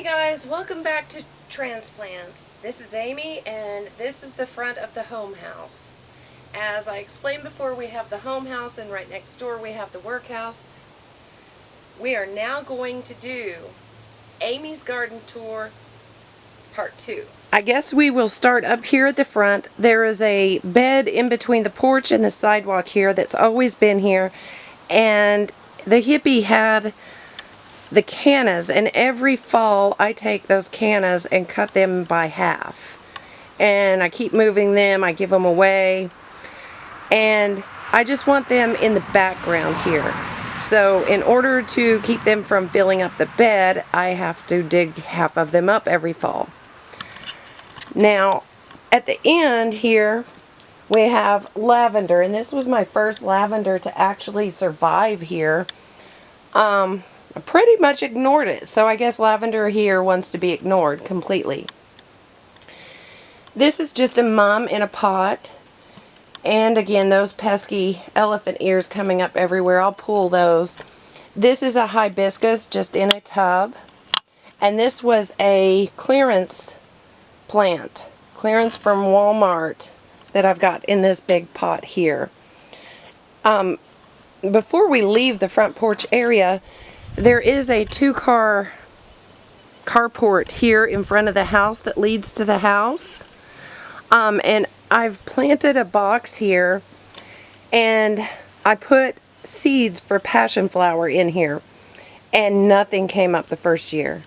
Hey guys, welcome back to Transplants. This is Amy and this is the front of the home house. As I explained before, we have the home house and right next door we have the workhouse. We are now going to do Amy's garden tour part 2. I guess we will start up here at the front. There is a bed in between the porch and the sidewalk here that's always been here, and the hippie had the cannas, and every fall I take those cannas and cut them by half, and I keep moving them, I give them away, and I just want them in the background here. So in order to keep them from filling up the bed, I have to dig half of them up every fall. Now at the end here we have lavender, and this was my first lavender to actually survive here. I pretty much ignored it, so I guess lavender here wants to be ignored completely. This is just a mum in a pot, and again those pesky elephant ears coming up everywhere. I'll pull those. This is a hibiscus just in a tub, and this was a clearance plant, clearance from Walmart that I've got in this big pot here. Before we leave the front porch area, there is a 2-car carport here in front of the house that leads to the house. And I've planted a box here, and I put seeds for passion flower in here, and nothing came up the first year.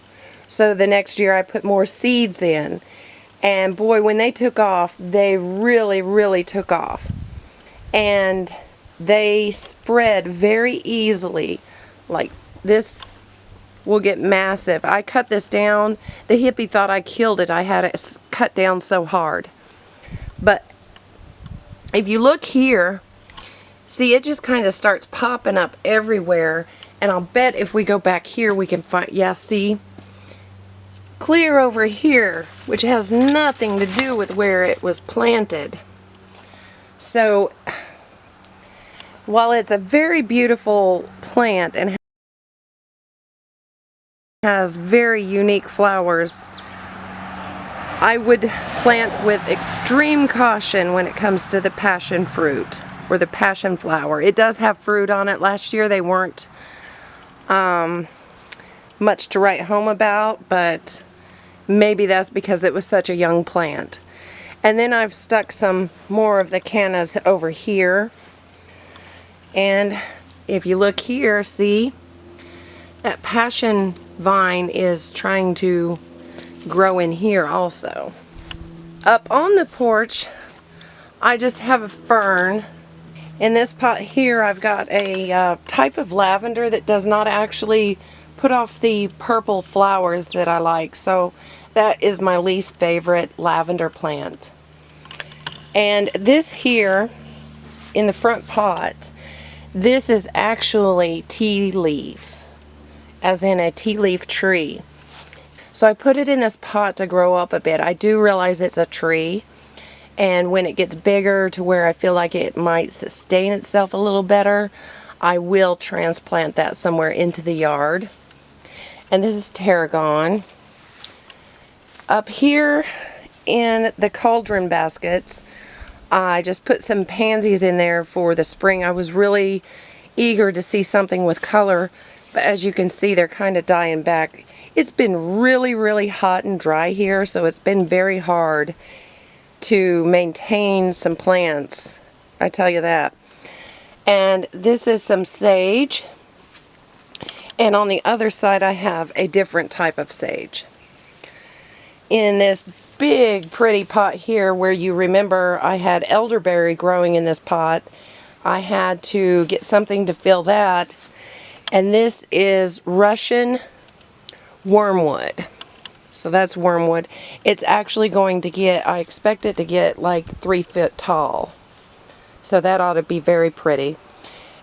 So the next year I put more seeds in, and boy, when they took off, they really took off. And they spread very easily. Like, this will get massive. I cut this down. The hippie thought I killed it. I had it cut down so hard. But if you look here, see, it just kind of starts popping up everywhere. And I'll bet if we go back here we can find, yeah, see, clear over here, which has nothing to do with where it was planted. So while it's a very beautiful plant and has very unique flowers, I would plant with extreme caution when it comes to the passion fruit or the passion flower. It does have fruit on it. Last year they weren't much to write home about, but maybe that's because it was such a young plant. And then I've stuck some more of the cannas over here, and if you look here, see, that passion vine is trying to grow in here also. Up on the porch, I just have a fern. In this pot here, I've got a type of lavender that does not actually put off the purple flowers that I like. So that is my least favorite lavender plant. And this here, in the front pot, this is actually tea leaf, as in a tea leaf tree. So I put it in this pot to grow up a bit. I do realize it's a tree, and when it gets bigger to where I feel like it might sustain itself a little better, I will transplant that somewhere into the yard. And this is tarragon. Up here in the cauldron baskets, I just put some pansies in there for the spring. I was really eager to see something with color, but as you can see, they're kind of dying back. It's been really hot and dry here, so it's been very hard to maintain some plants, I tell you that. And this is some sage, and on the other side I have a different type of sage. In this big pretty pot here, where you remember I had elderberry growing in this pot, I had to get something to fill that, and this is Russian wormwood. So that's wormwood. It's actually going to get, I expect it to get like 3 feet tall. So that ought to be very pretty.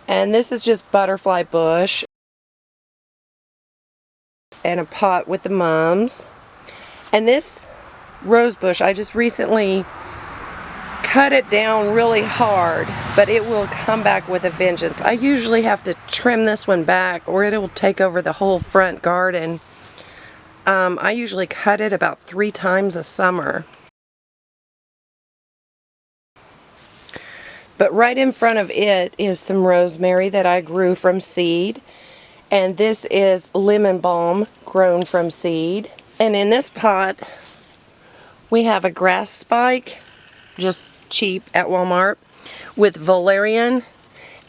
And this is just butterfly bush and a pot with the mums. And this rose bush, I just recently cut it down really hard, but it will come back with a vengeance. I usually have to trim this one back or it will take over the whole front garden. I usually cut it about 3 times a summer. But right in front of it is some rosemary that I grew from seed. And this is lemon balm grown from seed. And in this pot, we have a grass spike, just cheap at Walmart, with valerian.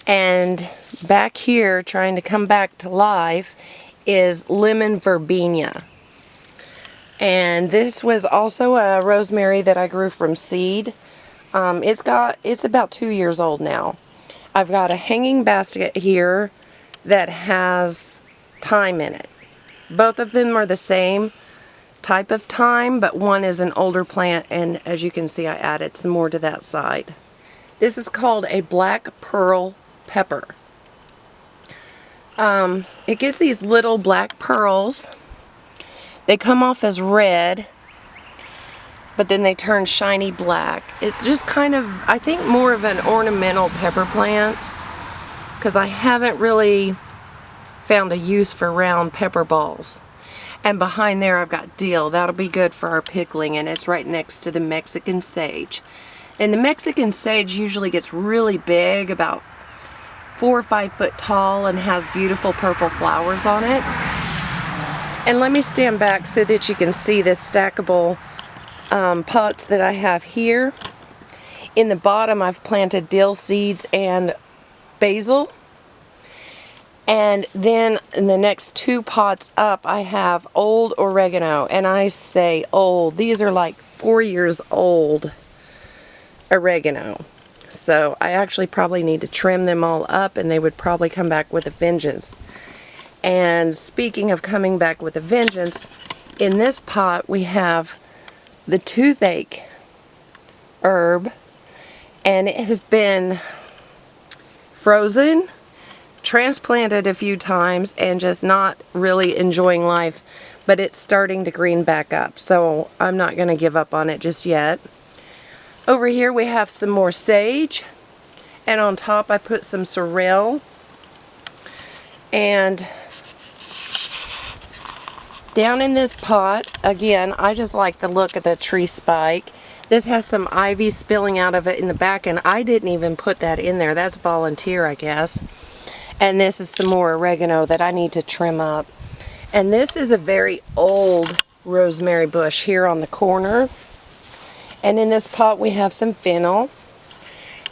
And back here, trying to come back to life, is lemon verbena. And this was also a rosemary that I grew from seed. It's about 2 years old now. I've got a hanging basket here that has thyme in it. Both of them are the same type of thyme, but one is an older plant, and as you can see, I added some more to that side. This is called a black pearl pepper. It gets these little black pearls. They come off as red, but then they turn shiny black. It's just kind of, I think, more of an ornamental pepper plant, because I haven't really found a use for round pepper balls. And behind there I've got dill. That'll be good for our pickling, and it's right next to the Mexican sage. And the Mexican sage usually gets really big, about 4 or 5 foot tall, and has beautiful purple flowers on it. And let me stand back so that you can see the stackable pots that I have here. In the bottom I've planted dill seeds and basil. And then in the next 2 pots up I have old oregano. And I say old, these are like 4 years old oregano. So I actually probably need to trim them all up, and they would probably come back with a vengeance. And speaking of coming back with a vengeance, in this pot we have the toothache herb, and it has been frozen, transplanted a few times, and just not really enjoying life, but it's starting to green back up, so I'm not going to give up on it just yet. Over here we have some more sage, and on top I put some sorrel, and down in this pot, again, I just like the look of the tree spike. This has some ivy spilling out of it in the back, and I didn't even put that in there. That's volunteer, I guess. And this is some more oregano that I need to trim up. And this is a very old rosemary bush here on the corner. And in this pot we have some fennel.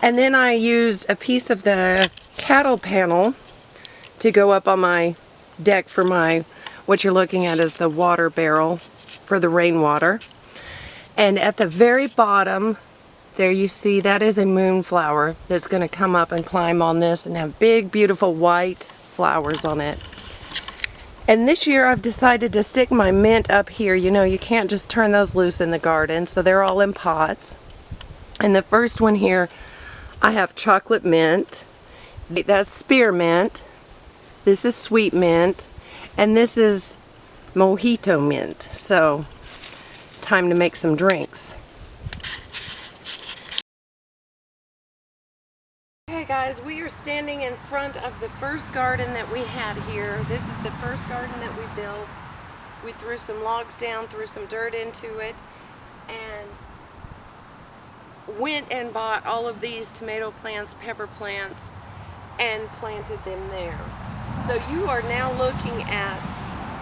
And then I used a piece of the cattle panel to go up on my deck for my, what you're looking at is the water barrel for the rainwater. And at the very bottom, there you see, that is a moonflower that's going to come up and climb on this and have big, beautiful white flowers on it. And this year I've decided to stick my mint up here. You know, you can't just turn those loose in the garden, so they're all in pots. And the first one here, I have chocolate mint. That's spearmint. This is sweet mint. And this is mojito mint. So, time to make some drinks. Okay guys, we are standing in front of the first garden that we had here. This is the first garden that we built. We threw some logs down, threw some dirt into it, and went and bought all of these tomato plants, pepper plants, and planted them there. So you are now looking at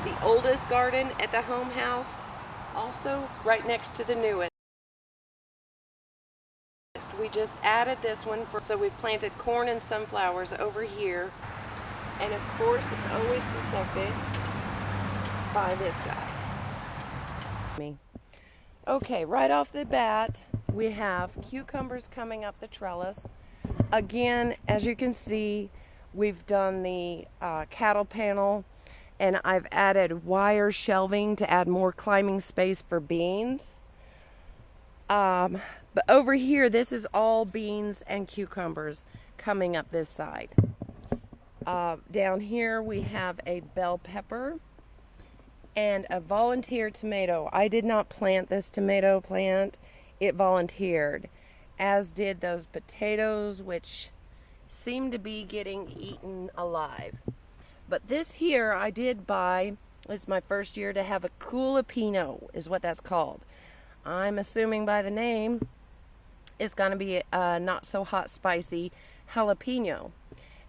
the oldest garden at the home house, also right next to the newest. We just added this one, so we planted corn and sunflowers over here, and of course it's always protected by this guy. Okay, right off the bat we have cucumbers coming up the trellis. Again, as you can see, we've done the cattle panel, and I've added wire shelving to add more climbing space for beans. But over here, this is all beans and cucumbers coming up this side. Down here we have a bell pepper and a volunteer tomato. I did not plant this tomato plant, it volunteered, as did those potatoes, which seem to be getting eaten alive. But this here I did buy It's my first year to have a jalapeno, is what that's called. I'm assuming by the name, it's going to be a not so hot spicy jalapeno.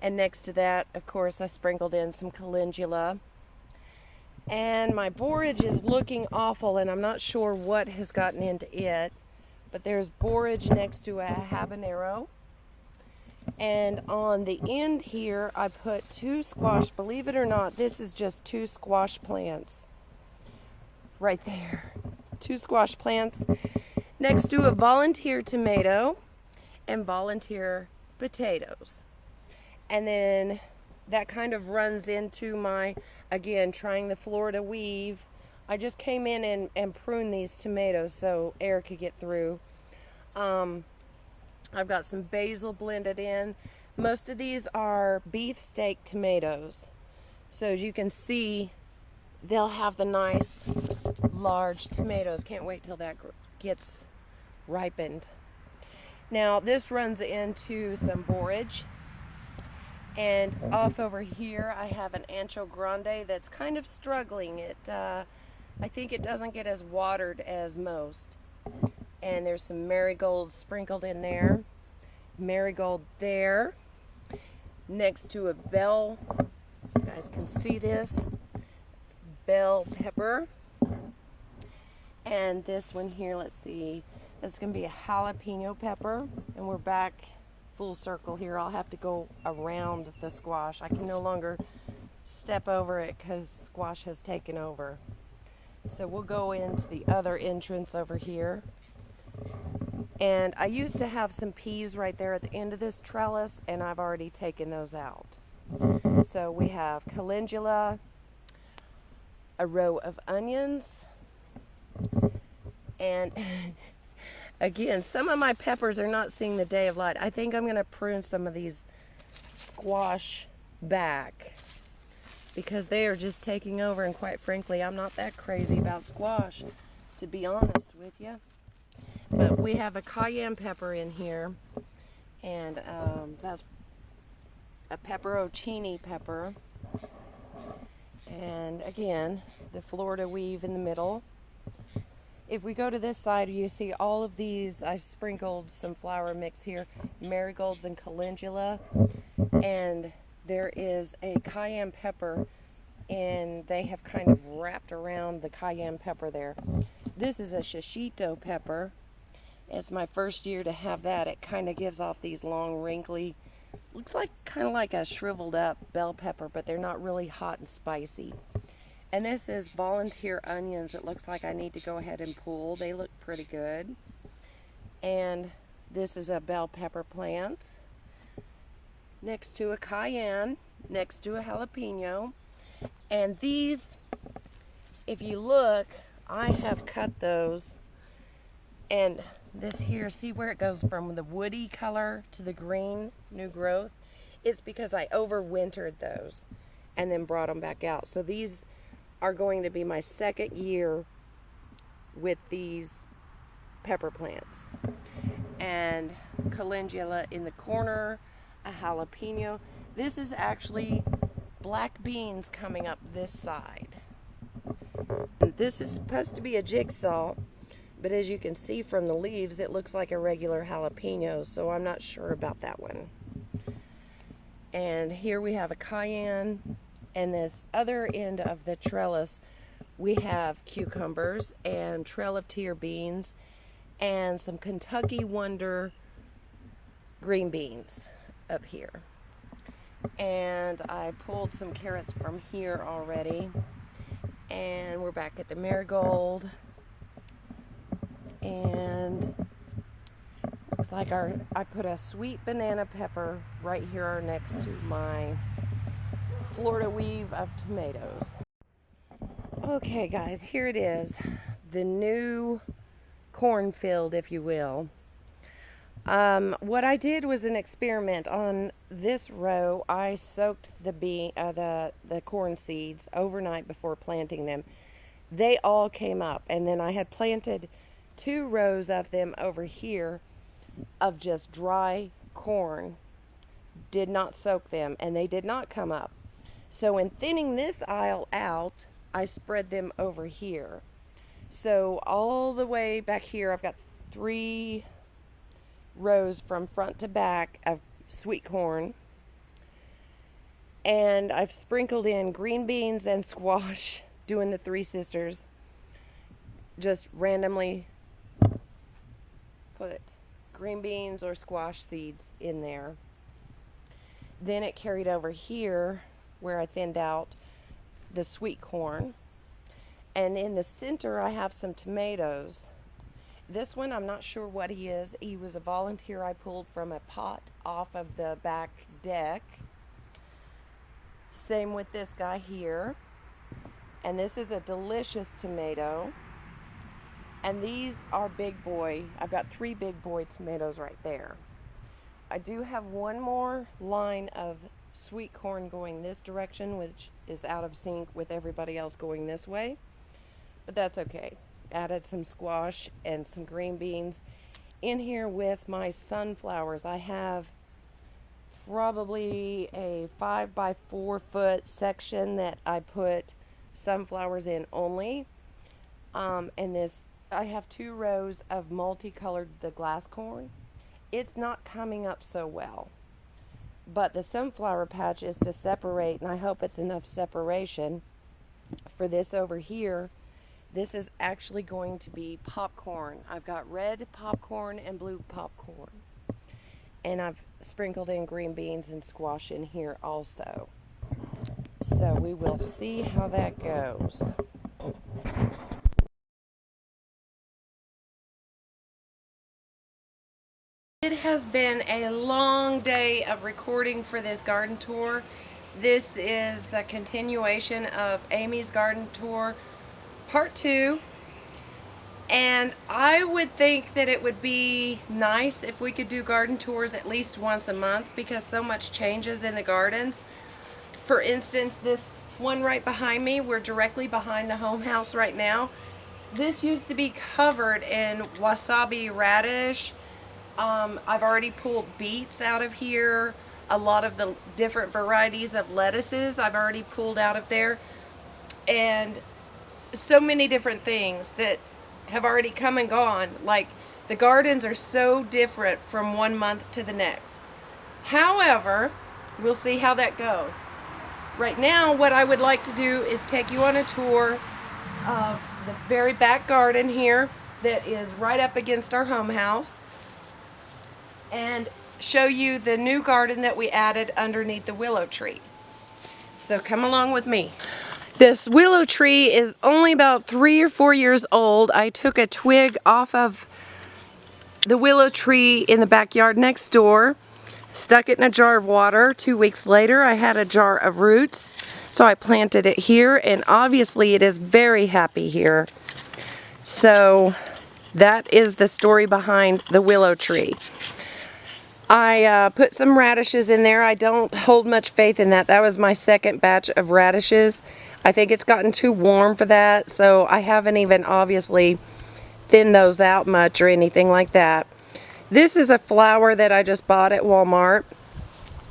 And next to that, of course, I sprinkled in some calendula. And my borage is looking awful, and I'm not sure what has gotten into it. But there's borage next to a habanero. And on the end here, I put 2 squash. Believe it or not, this is just 2 squash plants. Right there. 2 squash plants next to a volunteer tomato and volunteer potatoes. And then that kind of runs into my, again, trying the Florida weave. I just came in and pruned these tomatoes so air could get through. I've got some basil blended in. Most of these are beefsteak tomatoes. So as you can see, they'll have the nice large tomatoes. Can't wait till that gets ripened. Now this runs into some borage. And off over here I have an ancho grande that's kind of struggling. I think it doesn't get as watered as most. And there's some marigolds sprinkled in there. Marigold there. Next to a bell, you guys can see this, bell pepper. And this one here, let's see, this is going to be a jalapeno pepper. And we're back full circle here. I'll have to go around the squash. I can no longer step over it because squash has taken over. So we'll go into the other entrance over here. And I used to have some peas right there at the end of this trellis, and I've already taken those out. So we have calendula, a row of onions, and again, some of my peppers are not seeing the day of light. I think I'm going to prune some of these squash back because they are just taking over, and quite frankly, I'm not that crazy about squash, to be honest with you. But we have a cayenne pepper in here, and that's a pepperoncini pepper. And again, the Florida weave in the middle. If we go to this side, you see all of these. I sprinkled some flour mix here, marigolds and calendula. And there is a cayenne pepper, and they have kind of wrapped around the cayenne pepper there. This is a shishito pepper. It's my first year to have that. It kind of gives off these long, wrinkly, looks like kind of like a shriveled up bell pepper, but they're not really hot and spicy. And this is volunteer onions. It looks like I need to go ahead and pull. They look pretty good. And this is a bell pepper plant next to a cayenne, next to a jalapeno. And these, if you look, I have cut those. And this here, see where it goes from the woody color to the green new growth? It's because I overwintered those and then brought them back out. So these are going to be my second year with these pepper plants. And calendula in the corner, a jalapeno. This is actually black beans coming up this side. This is supposed to be a jigsaw, but as you can see from the leaves, it looks like a regular jalapeno, so I'm not sure about that one. And here we have a cayenne, and this other end of the trellis, we have cucumbers and trail of tear beans and some Kentucky Wonder green beans up here. And I pulled some carrots from here already. And we're back at the marigold. And looks like I put a sweet banana pepper right here next to my Florida weave of tomatoes. Okay guys, here it is. The new cornfield, if you will. What I did was an experiment. On this row, I soaked the corn seeds overnight before planting them. They all came up, and then I had planted 2 rows of them over here of just dry corn. Did not soak them, and they did not come up. So in thinning this aisle out, I spread them over here. So all the way back here, I've got 3 rows from front to back of sweet corn. And I've sprinkled in green beans and squash, doing the Three Sisters. Just randomly put green beans or squash seeds in there. Then it carried over here where I thinned out the sweet corn. And in the center I have some tomatoes. This one, I'm not sure what he is. He was a volunteer I pulled from a pot off of the back deck. Same with this guy here. And this is a delicious tomato. And these are big boy. I've got 3 big boy tomatoes right there. I do have one more line of sweet corn going this direction, which is out of sync with everybody else going this way. But that's okay. Added some squash and some green beans in here with my sunflowers. I have probably a 5 by 4 foot section that I put sunflowers in only. And this, I have 2 rows of multicolored the glass corn. It's not coming up so well, but the sunflower patch is to separate, and I hope it's enough separation for this over here. This is actually going to be popcorn. I've got red popcorn and blue popcorn. And I've sprinkled in green beans and squash in here also. So we will see how that goes. It has been a long day of recording for this garden tour. This is a continuation of Amy's garden tour part 2, and I would think that it would be nice if we could do garden tours at least once a month, because so much changes in the gardens. For instance, this one right behind me, we're directly behind the home house right now. This used to be covered in wasabi radish. I've already pulled beets out of here. A lot of the different varieties of lettuces I've already pulled out of there. And so many different things that have already come and gone. Like, the gardens are so different from one month to the next. However, we'll see how that goes. Right now, what I would like to do is take you on a tour of the very back garden here that is right up against our home house, and show you the new garden that we added underneath the willow tree. So come along with me. This willow tree is only about 3 or 4 years old. I took a twig off of the willow tree in the backyard next door, stuck it in a jar of water. 2 weeks later, I had a jar of roots, so I planted it here, and obviously it is very happy here. So that is the story behind the willow tree. I put some radishes in there. I don't hold much faith in that. That was my second batch of radishes. I think it's gotten too warm for that, so I haven't even obviously thinned those out much or anything like that. This is a flower that I just bought at Walmart.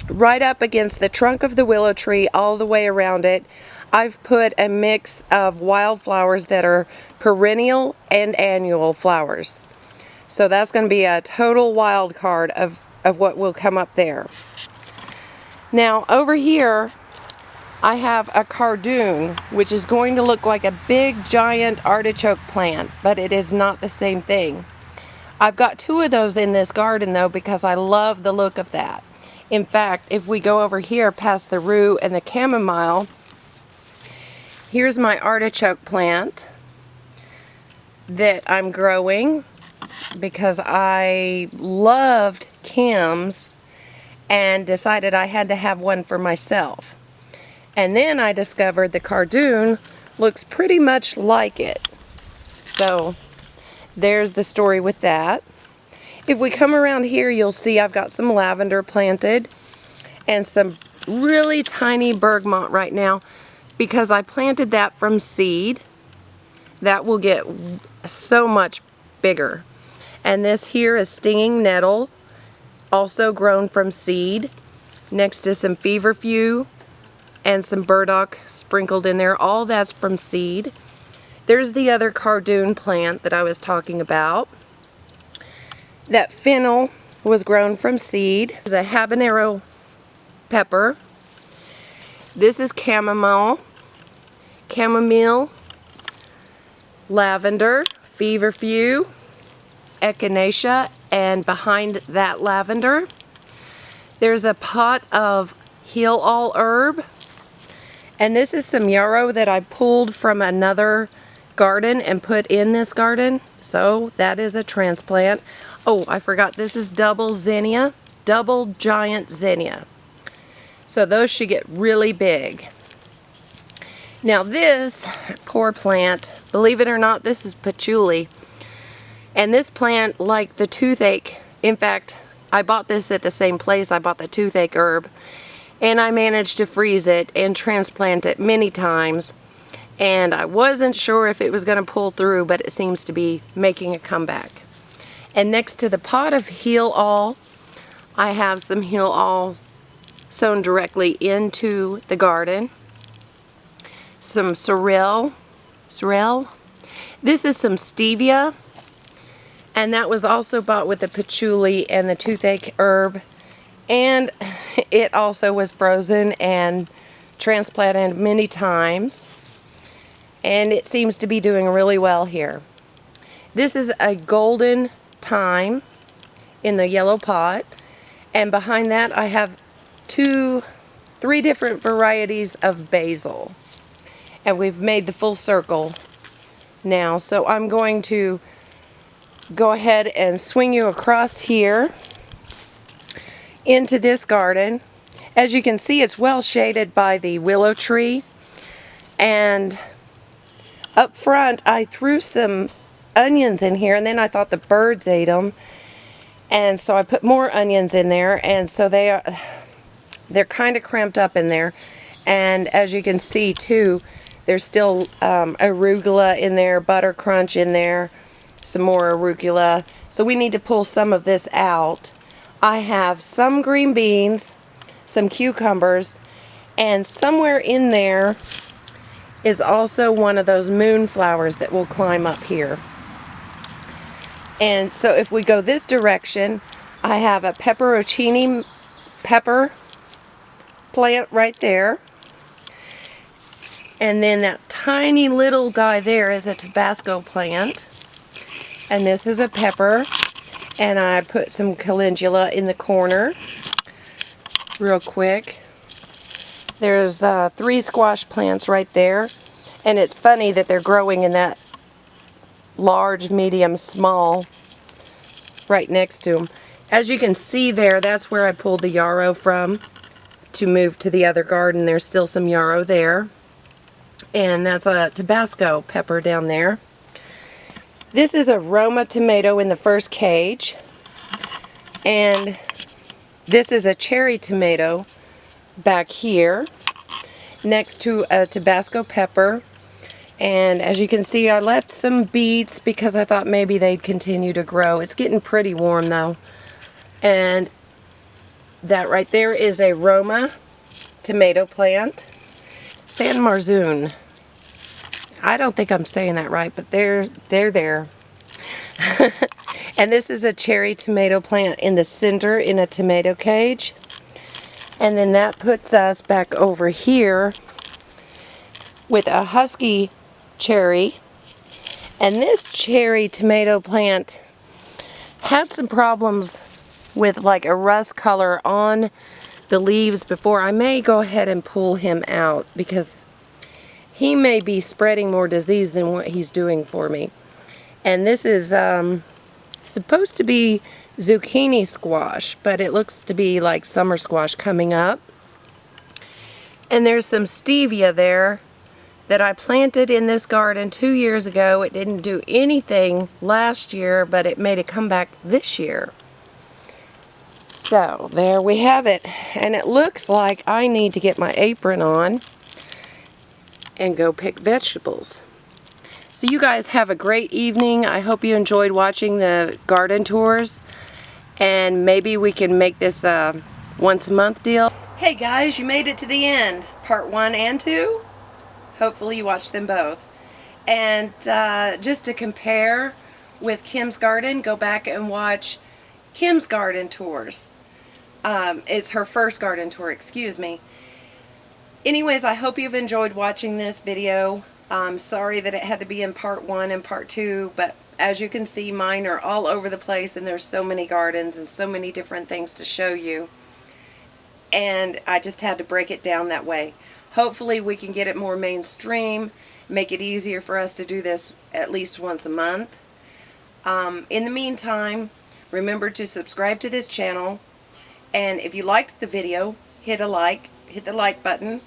Right up against the trunk of the willow tree, all the way around it, I've put a mix of wildflowers that are perennial and annual flowers. So that's going to be a total wild card of what will come up there. Now over here I have a cardoon, which is going to look like a big giant artichoke plant, but it is not the same thing. I've got 2 of those in this garden though, because I love the look of that. In fact, if we go over here past the rue and the chamomile, here's my artichoke plant that I'm growing because I loved Kim's and decided I had to have one for myself. And then I discovered the cardoon looks pretty much like it. So there's the story with that. If we come around here, you'll see I've got some lavender planted and some really tiny bergamot right now because I planted that from seed. That will get so much bigger. And this here is stinging nettle, also grown from seed, next to some feverfew and some burdock sprinkled in there. All that's from seed. There's the other cardoon plant that I was talking about. That fennel was grown from seed. There's a habanero pepper. This is chamomile, lavender, feverfew, echinacea, and behind that lavender, there's a pot of heal all herb. And this is some yarrow that I pulled from another garden and put in this garden. So that is a transplant. Oh, I forgot, this is double giant zinnia. So those should get really big. Now this poor plant, believe it or not, this is patchouli. And this plant, like the toothache, in fact, I bought this at the same place I bought the toothache herb. And I managed to freeze it and transplant it many times. And I wasn't sure if it was going to pull through, but it seems to be making a comeback. And next to the pot of heal all, I have some heal all sown directly into the garden. Some sorrel. This is some stevia, and that was also bought with the patchouli and the toothache herb, and it also was frozen and transplanted many times, and it seems to be doing really well here. This is a golden thyme in the yellow pot, and behind that I have three different varieties of basil. And we've made the full circle now. So I'm going to go ahead and swing you across here into this garden. As you can see, it's well shaded by the willow tree. And up front, I threw some onions in here, and then I thought the birds ate them. And so I put more onions in there, and so they're kind of cramped up in there. And as you can see too, there's still arugula in there, butter crunch in there, some more arugula. So we need to pull some of this out. I have some green beans, some cucumbers, and somewhere in there is also one of those moonflowers that will climb up here. And so if we go this direction, I have a pepperoncini pepper plant right there. And then that tiny little guy there is a Tabasco plant. And this is a pepper. And I put some calendula in the corner real quick. There's 3 squash plants right there. And it's funny that they're growing in that large, medium, small right next to them. As you can see there, that's where I pulled the yarrow from to move to the other garden. There's still some yarrow there. And that's a Tabasco pepper down there. This is a Roma tomato in the first cage. And this is a cherry tomato back here next to a Tabasco pepper. And as you can see, I left some beets because I thought maybe they'd continue to grow. It's getting pretty warm though. And that right there is a Roma tomato plant. San Marzoon. I don't think I'm saying that right, but they're there. And this is a cherry tomato plant in the center in a tomato cage. And then that puts us back over here with a husky cherry. And this cherry tomato plant had some problems with like a rust color on the leaves before. I may go ahead and pull him out because he may be spreading more disease than what he's doing for me. And this is supposed to be zucchini squash, but it looks to be like summer squash coming up. And there's some stevia there that I planted in this garden 2 years ago. It didn't do anything last year, but it made a comeback this year. So there we have it. And it looks like I need to get my apron on and go pick vegetables. So you guys have a great evening. I hope you enjoyed watching the garden tours, and maybe we can make this a once a month deal. Hey guys, you made it to the end. part 1 and 2. Hopefully you watch them both. And just to compare with Kim's Garden, go back and watch Kim's Garden Tours. It's her first garden tour, excuse me. Anyways, I hope you've enjoyed watching this video. I'm sorry that it had to be in part 1 and part 2, but as you can see, mine are all over the place, and there's so many gardens and so many different things to show you. And I just had to break it down that way. Hopefully we can get it more mainstream, make it easier for us to do this at least once a month. In the meantime, remember to subscribe to this channel, and if you liked the video, hit the like button,